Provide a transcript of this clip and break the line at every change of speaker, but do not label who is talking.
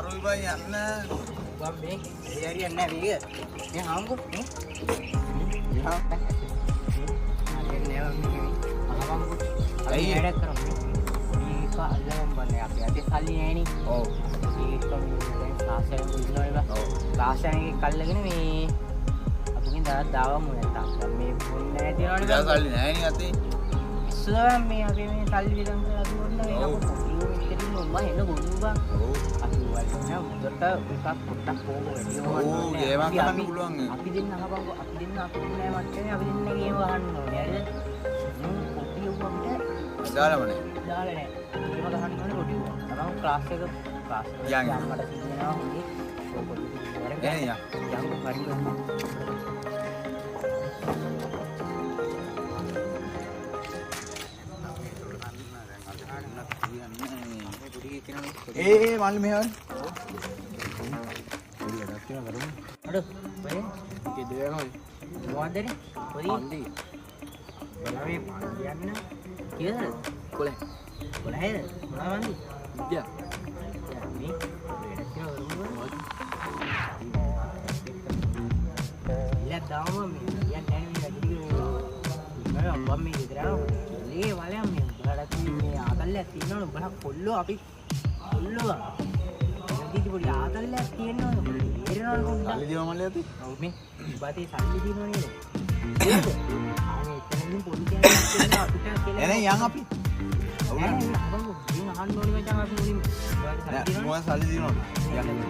අරුයි බයි යන්න.
බම් මේ හරියන්නේ නැහැ මේක. මේ හාමුදුර මේ.
යහා.
හරියන්නේ නැහැ මේ. හාමුදුර.
ඇයි
වැඩ කරන්නේ? මේක අල්ලගම් බන්නේ අපි අද සල්ලි නැහෙනි.
ඔව්.
මේක දැන් ක්ලාස් එකේ ඉන්නවා නේද? ඔව්. ක්ලාස් එකේ කල්ලාගෙන මේ අපින් දාවමු නැත්තම් මේ ෆෝන් නැහැ තියනවනේ.
ඉතින් සල්ලි නැහැ නේ අතේ.
ඉස්සරහම මේ අපි මේ සල්ලි විලං කරලා දුන්න මේ අපෝ කිලෝමීටර් ඉන්න උඹ එන ගොනු බං.
ඔව්.
අපි වල්ලා මුදට එකක් පොට්ටක් ඕක වැඩි
ඔව් ගේමක් ගන්න පුළුවන්.
අපි දෙන්න අහපන්කො අපි දෙන්න අපි නෑ මච්චනේ අපි දෙන්න ගේම ගහන්න ඕනේ හරිද? කොටි උඹට
දාලම නැහැ.
දාලා නෑ. ගේම ගහන්න ඕනේ කොටි උඹ. අරන් ක්ලාස් එක
යන්න.
යන්නට කියනවා හොඳේ. ඔය කොටි වරක්
එනේ යන්න.
යන්න හරි ගන්න.
ඒ මල්ලි මෙහෙවන්න.
අඩෝ බයි කිදුවම මොවන්දනේ පොඩි පන්දි බලවේ පන්දි යන්න කීයද කොලේ කොලේ මොනවන්දි විද්‍යා මේ වැඩ කියලා වරුම ඉලක් දාම මේ යන්නේ නැහැ මේ වැඩි මම මේ විතරා ලේ වලයන් මේ බලලා මේ ආතල්ලක් තියෙනවනේ උඹලා කොල්ලෝ අපි කොල්ලෝ ඉතින් පොඩි ආතල්ලක් තියෙනවනේ ඉරනවල පොඩ්ඩක්
සල්ලි දීව මල්ලි අතේ.
ඔව් මේ උඹතේ සල්ලි දිනව නේද? නේද? අනේ එතනින් පොඩි කියන්නේ අපිට කියලා.
එනේ යන් අපි.
ඔව් නේද? අපෝ දින අහන්න ඕනේ මචං අපි මුලින්.
මොකද සල්ලි දීනවද? යන්න.